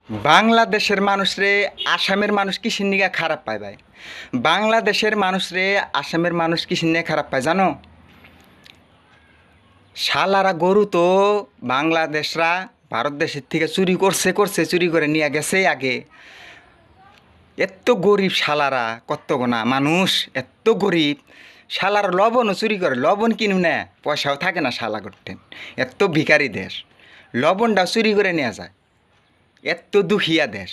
বাংলাদেশের মানুষরে আসামের মানুষ কিসের নিগা খারাপ পায় ভাই? বাংলাদেশের মানুষরে আসামের মানুষ কিসের নিয়ে খারাপ পায় জানো? শালারা গরু তো বাংলাদেশরা ভারত দেশের থেকে চুরি করছে চুরি করে নিয়ে গেছে আগে। এত গরিব শালারা, কত গোনা মানুষ, এত গরিব শালার লবণও চুরি করে, লবণ কিনুম না পয়সাও থাকে না শালা করতেন। এত ভিখারি দেশ, লবণটাও চুরি করে নেওয়া যায়। এত দুখিয়া দেশ,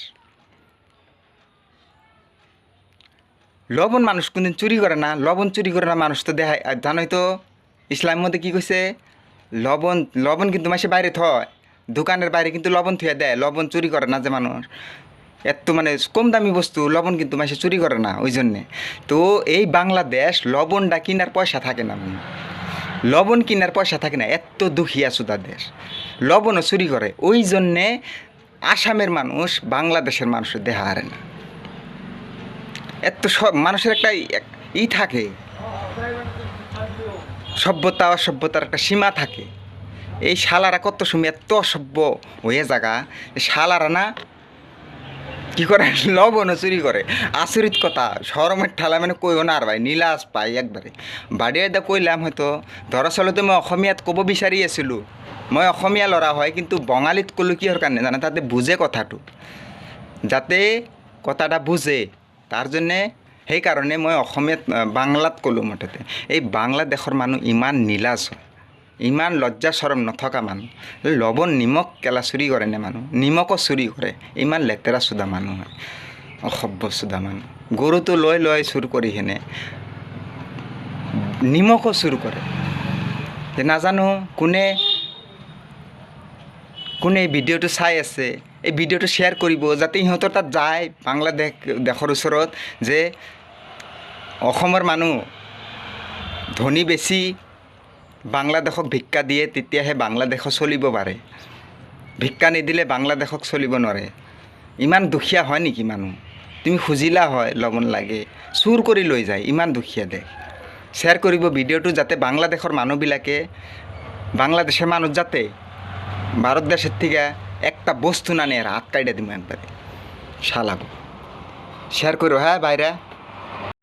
লবণ মানুষ কোনদিন চুরি করে না, লবণ চুরি করে না মানুষ তো দেখায়। আর জানোই তো ইসলামের মধ্যে কী কইছে, লবণ লবণ কিন্তু মাসে বাইরে থয়, দোকানের বাইরে কিন্তু লবণ থুয়ে দেয়, লবণ চুরি করে না যে মানুষ। এত মানে কম দামি বস্তু লবণ কিন্তু মাসে চুরি করে না, ওই জন্যে তো এই বাংলাদেশ লবণটা কিনার পয়সা থাকে না, লবণ কিনার পয়সা থাকে না, এত দুখিয়া সুদা দেশ, লবণও চুরি করে। ওই জন্যে আসামের মানুষ বাংলাদেশের মানুষের দেখা হারে না। এত সব মানুষের একটা থাকে, সভ্যতা অসভ্যতার একটা সীমা থাকে। এই শালারা কত সময় এত অসভ্য হয়ে জায়গা, শালারা না কী করে লবণও চুরি করে। আচরিত কথা, শরমের ঠালা মানে কইও না আর ভাই, নীলাজ পাই একবারে বাড়িয়ে দা কইলাম। হয়তো দৰাচলতে মই অসমীয়াত ক'ব বিচাৰি আছিলোঁ, মই অসমীয়া ল'ৰা হয়, কিন্তু বঙালীত ক'লোঁ কিহৰ কাৰণে জানে, তাতে বুজে কথাটো, যাতে কথাটা বুজে, তাৰ জন্যে সেইকাৰণে মই অসমীয়াত বাংলাত ক'লোঁ। মুঠতে এই বাংলাদেশৰ মানুহ ইমান নীলাজ হয়, ইমান লজ্জা চৰম নথকা মানুহ। লবণ নিমখ কেলা চুৰি কৰে নে মানুহ, নিমখো চুৰি কৰে। ইমান লেতেৰা চোদা মানুহ হয়, অসভ্য চোদা মানুহ। গৰুটো লৈ চুৰ কৰি সেনে নিমখো চুৰ কৰে। নাজানো কোনে এই ভিডিঅ'টো চাই আছে, এই ভিডিঅ'টো শ্বেয়াৰ কৰিব, যাতে সিহঁতৰ তাত যায় বাংলাদেশৰ ওচৰত, যে অসমৰ মানুহ ধনী বেছি বাংলাদেশক ভিক্ষা দিয়ে, তেতিয়াহে বাংলাদেশত চলিব পাৰে। ভিক্ষা নিদিলে বাংলাদেশক চলিব নোৱাৰে। ইমান দুখীয়া হয় নেকি মানুহ? তুমি খুজিলা হয় লবণ লাগে, চুৰ কৰি লৈ যায়। ইমান দুখীয়া দেশ। শ্বেয়াৰ কৰিব ভিডিঅ'টো, যাতে বাংলাদেশৰ মানুহবিলাকে, বাংলাদেশের মানুষ যাতে ভারত দেশের থেকে একটা বস্তু না নিয়ে হাত কাইটা দিব একবারে শালাগো। শেয়ার করো হ্যাঁ বাইরে।